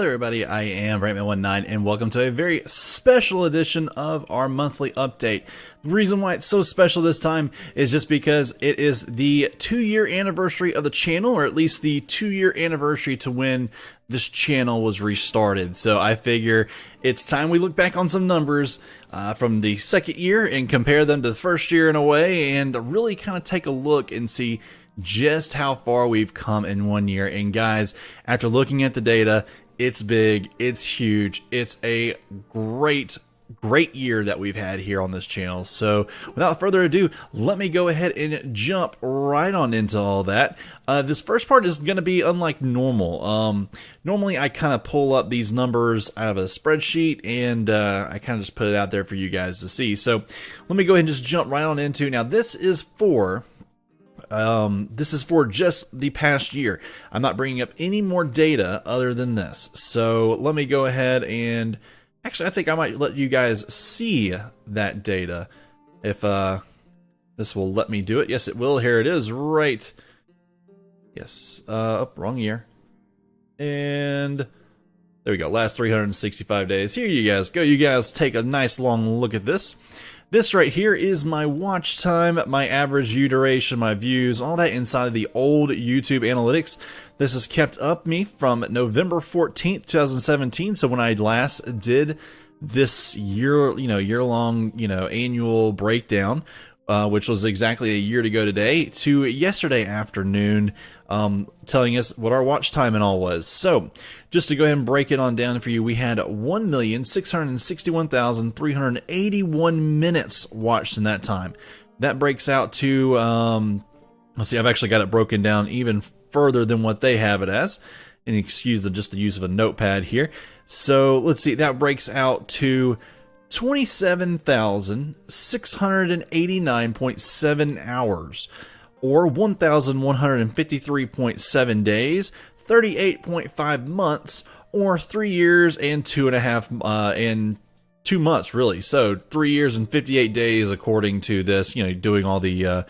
Hello everybody, I am Brantman19 and welcome to a very special edition of our monthly update. The reason why it's so special this time is just because it is the 2-year anniversary of the channel, or at least the 2-year anniversary to when this channel was restarted. So I figure it's time we look back on some numbers from the second year and compare them to the first year in a way, and really kind of take a look and see just how far we've come in 1 year. And guys, after looking at the data, it's big, it's huge, it's a great year that we've had here on this channel. So without further ado, let me go ahead and jump right on into all that. This first part is going to be unlike normal. Normally I kind of pull up these numbers out of a spreadsheet and I kind of just put it out there for you guys to see. So let me go ahead and just jump right on into. Now this is for just the past year. I'm not bringing up any more data other than this. So let me go ahead and actually, I think I might let you guys see that data if this will let me do it. Yes, it will. Here it is, right. Yes, wrong year. And there we go. Last 365 days. Here you guys go. You guys take a nice long look at this. This right here is my watch time, my average view duration, my views, all that inside of the old YouTube analytics. This has kept up me from November 14th, 2017. So when I last did this year-long, annual breakdown, which was exactly a year to go today, to yesterday afternoon, telling us what our watch time and all was. So just to go ahead and break it on down for you, we had 1,661,381 minutes watched in that time. That breaks out to, let's see, I've actually got it broken down even further than what they have it as. And excuse just the use of a notepad here. So let's see, that breaks out to 27,689.7 hours, or 1,153.7 days, 38.5 months, or 3 years and 2.5 and 2 months, really. So 3 years and 58 days, according to this. Doing all the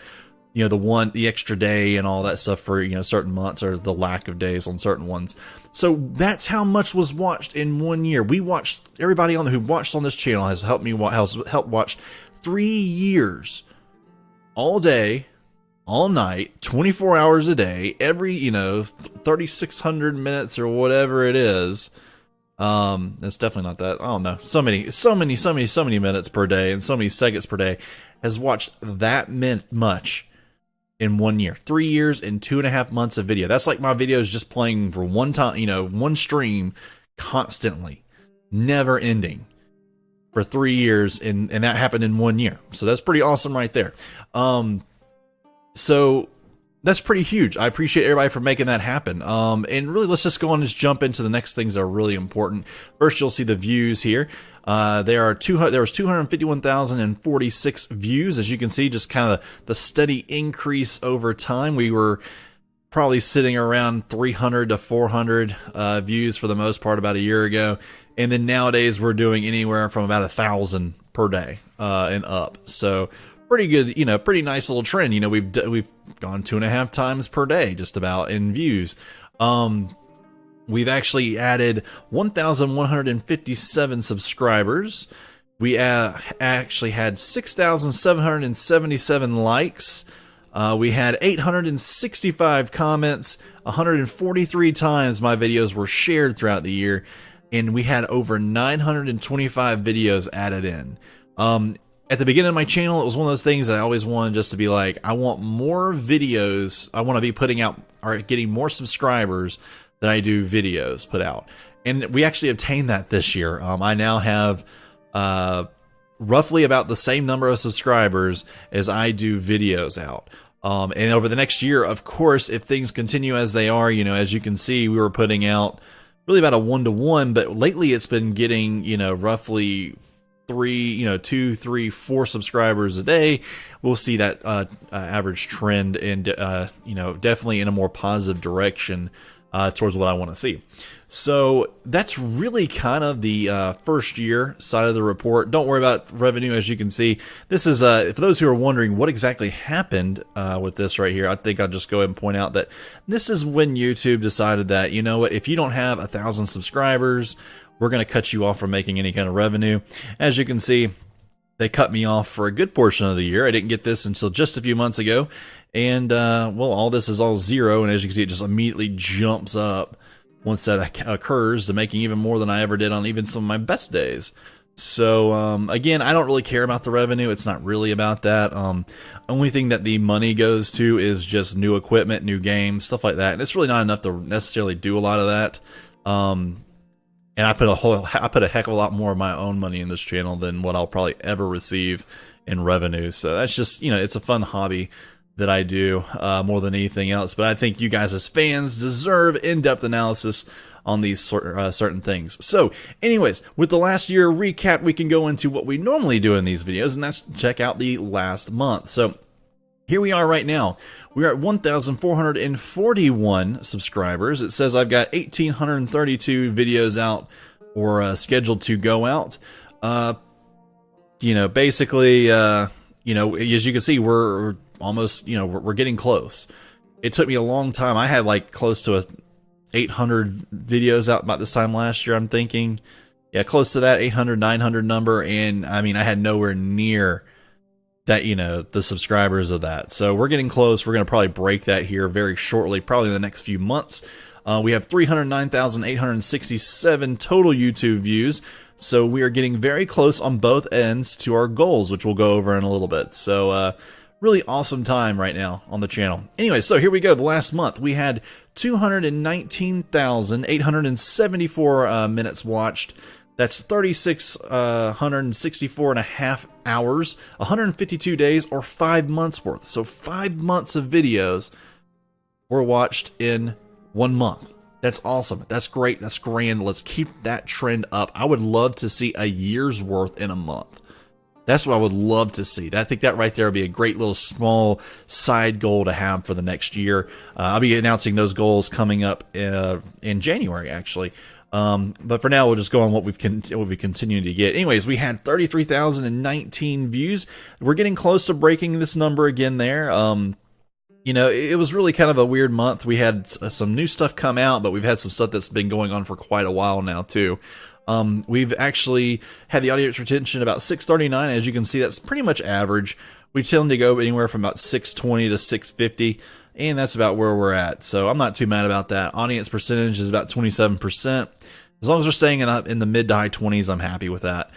the extra day and all that stuff for certain months, or the lack of days on certain ones. So that's how much was watched in 1 year. We watched, everybody who watched on this channel has helped watch 3 years, all day, all night, 24 hours a day, every 3,600 minutes or whatever it is. It's definitely not that. I don't know. So many minutes per day and so many seconds per day has watched that much in 1 year. 3 years and 2.5 months of video. That's like my videos just playing for one time, one stream constantly, never ending for 3 years, and that happened in 1 year. So that's pretty awesome right there. So that's pretty huge. I appreciate everybody for making that happen. And really, let's just go on and just jump into the next things that are really important. First, you'll see the views here. There was 251,046 views. As you can see, just kind of the steady increase over time. We were probably sitting around 300 to 400 views for the most part about a year ago. And then nowadays, we're doing anywhere from about 1,000 per day and up. So pretty good, pretty nice little trend. We've gone 2.5 times per day, just about, in views. We've actually added 1,157 subscribers. We actually had 6,777 likes. We had 865 comments. 143 times my videos were shared throughout the year, and we had over 925 videos added in. At the beginning of my channel, it was one of those things that I always wanted just to be like, I want more videos. I want to be putting out, or getting more subscribers than I do videos put out. And we actually obtained that this year. I now have roughly about the same number of subscribers as I do videos out. And over the next year, of course, if things continue as they are, as you can see, we were putting out really about a 1-to-1, but lately it's been getting, roughly 2, 3, 4 subscribers a day. We'll see that average trend, and definitely in a more positive direction towards what I want to see. So that's really kind of the first year side of the report. Don't worry about revenue. As you can see, this is for those who are wondering what exactly happened with this right here. I think I'll just go ahead and point out that this is when YouTube decided that, you know what, if you don't have 1,000 subscribers, we're going to cut you off from making any kind of revenue. As you can see, they cut me off for a good portion of the year. I didn't get this until just a few months ago. And, well, all this is all zero. And as you can see, it just immediately jumps up once that occurs to making even more than I ever did on even some of my best days. So, again, I don't really care about the revenue. It's not really about that. Only thing that the money goes to is just new equipment, new games, stuff like that. And it's really not enough to necessarily do a lot of that. And I put a heck of a lot more of my own money in this channel than what I'll probably ever receive in revenue. So that's just, you know, it's a fun hobby that I do more than anything else. But I think you guys as fans deserve in-depth analysis on these certain things. So anyways, with the last year recap, we can go into what we normally do in these videos, and that's check out the last month. So here we are right now. We're at 1,441 subscribers. It says I've got 1,832 videos out or scheduled to go out. You know, basically, you know, as you can see, we're almost, you know, we're getting close. It took me a long time. I had like close to 800 videos out about this time last year, I'm thinking. Yeah, close to that 800, 900 number. And I mean, I had nowhere near that, you know, the subscribers of that. So we're getting close. We're going to probably break that here very shortly, probably in the next few months. We have 309,867 total YouTube views. So we are getting very close on both ends to our goals, which we'll go over in a little bit. So really awesome time right now on the channel. Anyway, so here we go. The last month we had 219,874 minutes watched. That's 3,664 and a half hours, 152 days, or 5 months worth. So 5 months of videos were watched in 1 month. That's awesome. That's great. That's grand. Let's keep that trend up. I would love to see a year's worth in a month. That's what I would love to see. I think that right there would be a great little small side goal to have for the next year. I'll be announcing those goals coming up in January, actually. But for now, we'll just go on what we've continued to get. Anyways, we had 33,019 views. We're getting close to breaking this number again there. You know, it was really kind of a weird month. We had some new stuff come out, but we've had some stuff that's been going on for quite a while now, too. We've actually had the audience retention about 639. As you can see, that's pretty much average. We tend to go anywhere from about 620 to 650. And that's about where we're at. So I'm not too mad about that. Audience percentage is about 27%. As long as we're staying in the mid to high 20s, I'm happy with that.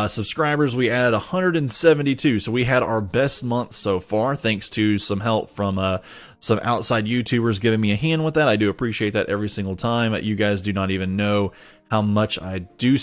Subscribers, we added 172. So we had our best month so far, thanks to some help from some outside YouTubers giving me a hand with that. I do appreciate that every single time. You guys do not even know how much I do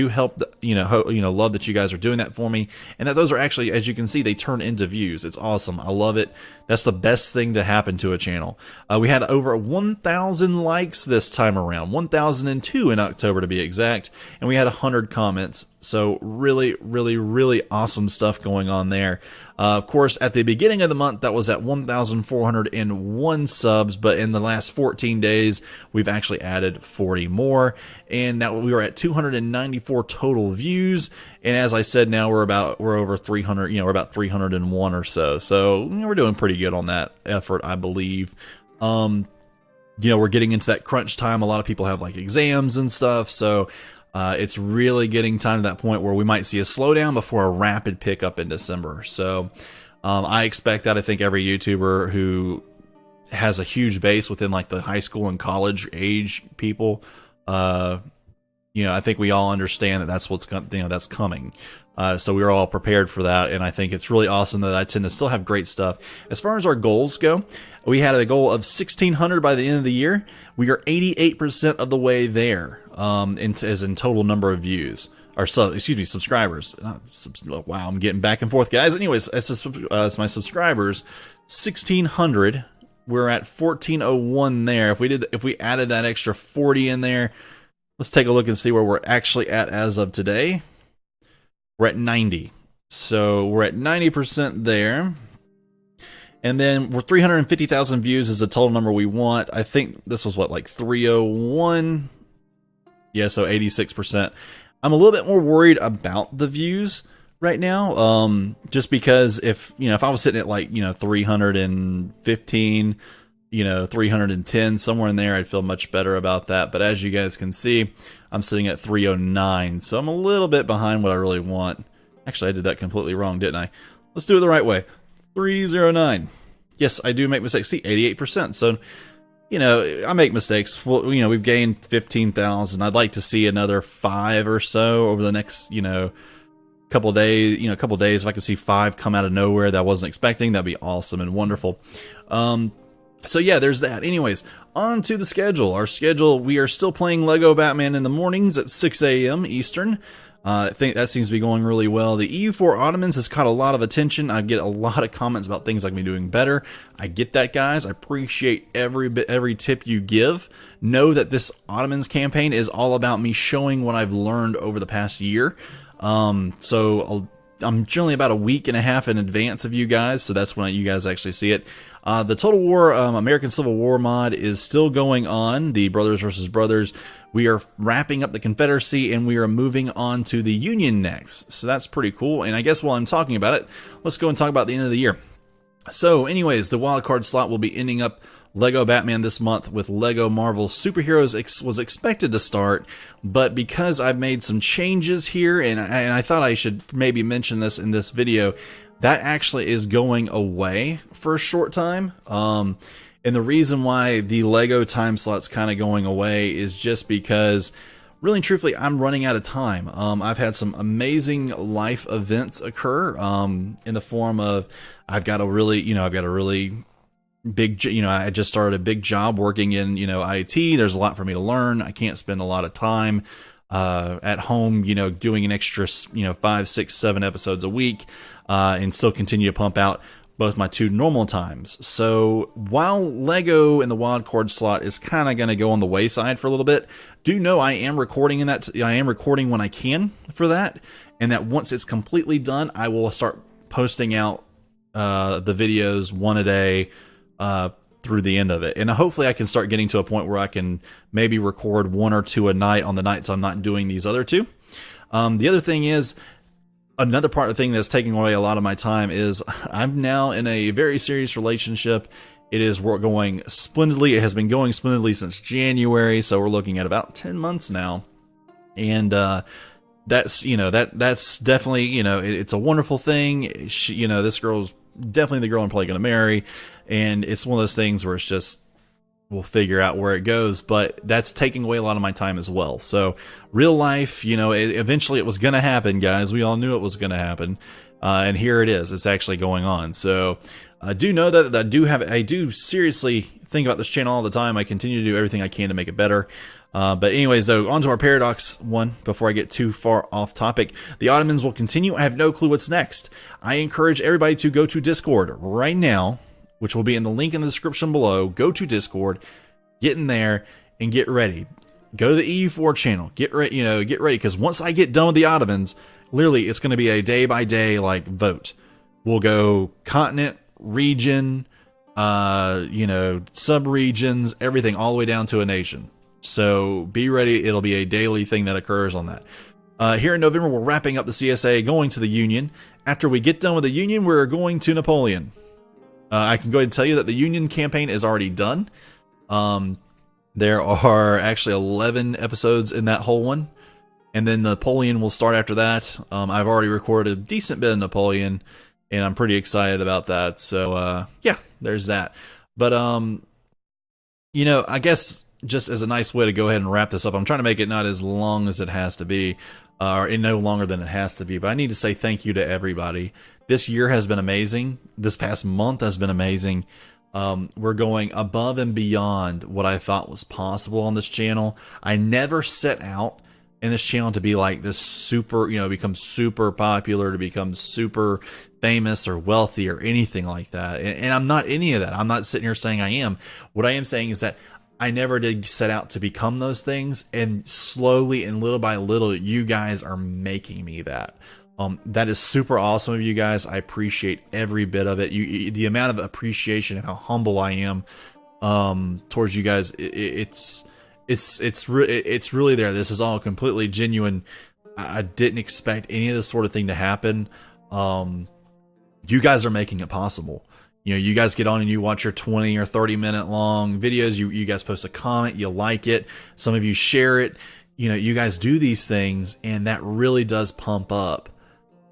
help, love that you guys are doing that for me, and that those are actually, as you can see, they turn into views. It's awesome. I love it. That's the best thing to happen to a channel. We had over 1,000 likes this time around, 1,002 in October to be exact, and we had 100 comments. So really, really, really awesome stuff going on there. Of course, at the beginning of the month, that was at 1,401 subs, but in the last 14 days, we've actually added 40 more, and that we were at 294 total views. And as I said, now we're over 300. We're about 301 or so. So we're doing pretty good on that effort, I believe. We're getting into that crunch time. A lot of people have like exams and stuff, so it's really getting time to that point where we might see a slowdown before a rapid pickup in December. So I expect that. I think every YouTuber who has a huge base within like the high school and college age people, I think we all understand that that's what's that's coming. So we're all prepared for that, and I think it's really awesome that I tend to still have great stuff. As far as our goals go, we had a goal of 1,600 by the end of the year. We are 88% of the way there, as in total number of views. Or subscribers. Wow, I'm getting back and forth, guys. Anyways, as my subscribers, 1,600. We're at 1,401 there. If we added that extra 40 in there, let's take a look and see where we're actually at as of today. We're at 90. So we're at 90% there. And then we're 350,000 views is the total number we want. I think this was what, like 301? Yeah, so 86%. I'm a little bit more worried about the views right now, just because if I was sitting at like 315, 310, somewhere in there, I'd feel much better about that. But as you guys can see, I'm sitting at 309, so I'm a little bit behind what I really want. Actually, I did that completely wrong, didn't I? Let's do it the right way. 309. Yes, I do make mistakes. See, 88%. So, I make mistakes. Well, we've gained 15,000. I'd like to see another 5 or so over the next, couple of days. If I could see 5 come out of nowhere that I wasn't expecting, that'd be awesome and wonderful. So yeah, there's that. Anyways, on to the schedule. Our schedule, we are still playing Lego Batman in the mornings at 6 a.m. Eastern. I think that seems to be going really well. The EU4 Ottomans has caught a lot of attention. I get a lot of comments about things I can be doing better. I get that, guys. I appreciate every tip you give. Know that this Ottomans campaign is all about me showing what I've learned over the past year. So I'm generally about a week and a half in advance of you guys, so that's when you guys actually see it. The Total War American Civil War mod is still going on, the Brothers versus Brothers. We are wrapping up the Confederacy, and we are moving on to the Union next. So that's pretty cool, and I guess while I'm talking about it, let's go and talk about the end of the year. So anyways, the wildcard slot will be ending up Lego Batman this month with Lego Marvel Superheroes was expected to start, but because I've made some changes here, and I thought I should maybe mention this in this video, that actually is going away for a short time. And the reason why the Lego time slot's kind of going away is just because, really and truthfully, I'm running out of time. I've had some amazing life events occur in the form of I've got a really big, I just started a big job working in, IT. There's a lot for me to learn. I can't spend a lot of time at home, doing an extra, 5, 6, 7 episodes a week, and still continue to pump out both my 2 normal times. So while Lego in the wildcard slot is kind of going to go on the wayside for a little bit, do know I am recording I am recording when I can for that, and that once it's completely done, I will start posting out the videos one a day through the end of it. And hopefully I can start getting to a point where I can maybe record 1 or 2 a night on the nights I'm not doing these other 2. The other thing is, another part of the thing that's taking away a lot of my time is I'm now in a very serious relationship. It is going splendidly. It has been going splendidly since January, so we're looking at about 10 months now. And that's definitely, it's a wonderful thing. This girl's definitely the girl I'm probably going to marry, and it's one of those things where it's just, we'll figure out where it goes, but that's taking away a lot of my time as well. So real life, eventually it was going to happen, guys. We all knew it was going to happen, and here it is. It's actually going on. So I do know that I do seriously think about this channel all the time. I continue to do everything I can to make it better. But anyways, though, on to our Paradox one before I get too far off topic. The Ottomans will continue. I have no clue what's next. I encourage everybody to go to Discord right now, which will be in the link in the description below. Go to Discord, get in there, and get ready. Go to the EU4 channel. Get ready, because once I get done with the Ottomans, literally, it's going to be a day-by-day, vote. We'll go continent, region, sub-regions, everything, all the way down to a nation. So be ready. It'll be a daily thing that occurs on that. Here in November, we're wrapping up the CSA, going to the Union. After we get done with the Union, we're going to Napoleon. I can go ahead and tell you that the Union campaign is already done. There are actually 11 episodes in that whole one. And then Napoleon will start after that. I've already recorded a decent bit of Napoleon, and I'm pretty excited about that. So, yeah, there's that. But, I guess just as a nice way to go ahead and wrap this up, I'm trying to make it not as long as it has to be, or no longer than it has to be. But I need to say thank you to everybody. This year has been amazing. This past month has been amazing. We're going above and beyond what I thought was possible on this channel. I never set out in this channel to be like this super, become super popular, to become super famous or wealthy or anything like that. And I'm not any of that. I'm not sitting here saying I am. What I am saying is that I never did set out to become those things, and slowly and little by little, you guys are making me that. That is super awesome of you guys. I appreciate every bit of it. The amount of appreciation and how humble I am towards you guys. It's really there. This is all completely genuine. I didn't expect any of this sort of thing to happen. You guys are making it possible. You know, you guys get on and you watch your 20 or 30-minute long videos. You guys post a comment, you like it. Some of you share it. You know, you guys do these things, and that really does pump up,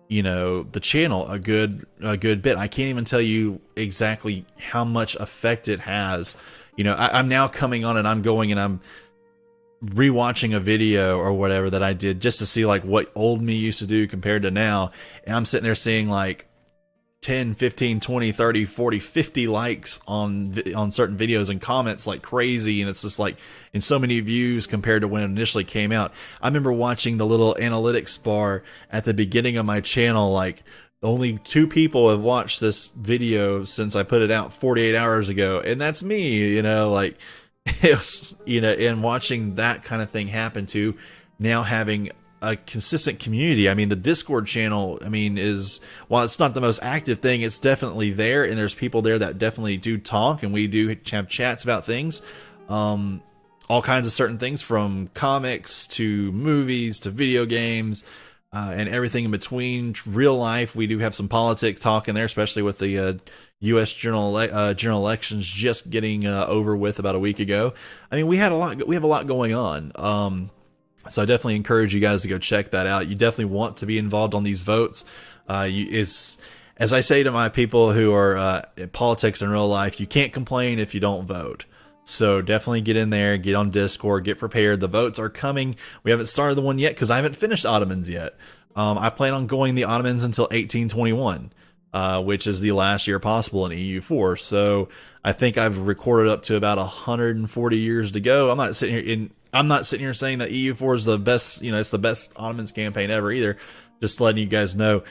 you know, the channel a good bit. I can't even tell you exactly how much effect it has. You know, I'm now coming on and I'm going and I'm rewatching a video or whatever that I did just to see like what old me used to do compared to now. And I'm sitting there seeing like 10, 15, 20, 30, 40, 50 likes on certain videos and comments like crazy. And it's just like in so many views compared to when it initially came out. I remember watching the little analytics bar at the beginning of my channel, like only 2 people have watched this video since I put it out 48 hours ago. And that's me, you know, like it was, you know, and watching that kind of thing happen to now having a consistent community. I mean, the Discord channel, I mean, is, while it's not the most active thing, it's definitely there, and there's people there that definitely do talk, and we do have chats about things, all kinds of certain things, from comics to movies to video games, and everything in between. Real life, we do have some politics talk in there, especially with the U.S. general elections just getting over with about a week ago. I mean, we have a lot going on. So I definitely encourage you guys to go check that out. You definitely want to be involved on these votes. As I say to my people who are in politics in real life, you can't complain if you don't vote. So definitely get in there, get on Discord, get prepared. The votes are coming. We haven't started the one yet because I haven't finished Ottomans yet. I plan on going the Ottomans until 1821, which is the last year possible in EU4. So I think I've recorded up to about 140 years to go. I'm not sitting here saying that EU4 is the best, you know, it's the best Ottomans campaign ever either. Just letting you guys know,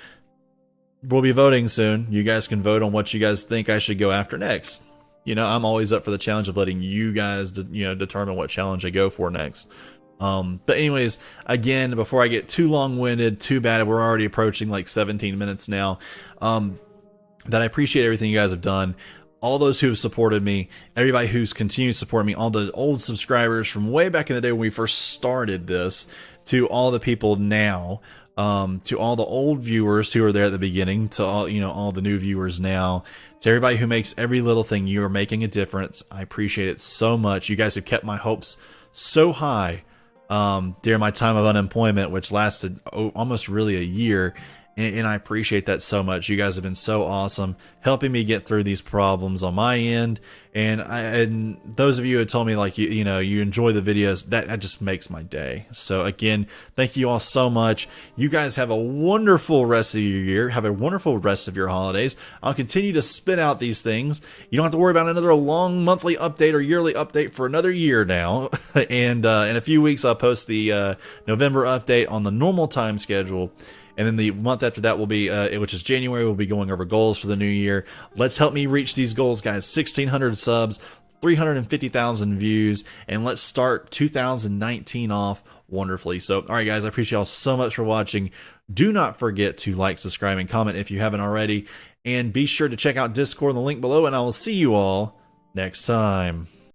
we'll be voting soon. You guys can vote on what you guys think I should go after next. You know, I'm always up for the challenge of letting you guys, you know, determine what challenge I go for next. But anyways, again, before I get too long-winded, too bad, we're already approaching like 17 minutes now, that I appreciate everything you guys have done. All those who have supported me, everybody who's continued to support me, all the old subscribers from way back in the day when we first started this, to all the people now, to all the old viewers who were there at the beginning, to all, you know, all the new viewers now, to everybody who makes every little thing. You are making a difference. I appreciate it so much. You guys have kept my hopes so high during my time of unemployment, which lasted almost really a year. And I appreciate that so much. You guys have been so awesome, helping me get through these problems on my end. And those of you who told me, like, you know, you enjoy the videos, that just makes my day. So again, thank you all so much. You guys have a wonderful rest of your year. Have a wonderful rest of your holidays. I'll continue to spit out these things. You don't have to worry about another long monthly update or yearly update for another year now. And in a few weeks, I'll post the November update on the normal time schedule. And then the month after that will be, which is January, we'll be going over goals for the new year. Let's help me reach these goals, guys. 1,600 subs, 350,000 views, and let's start 2019 off wonderfully. So, all right, guys, I appreciate y'all so much for watching. Do not forget to like, subscribe, and comment if you haven't already. And be sure to check out Discord in the link below, and I will see you all next time.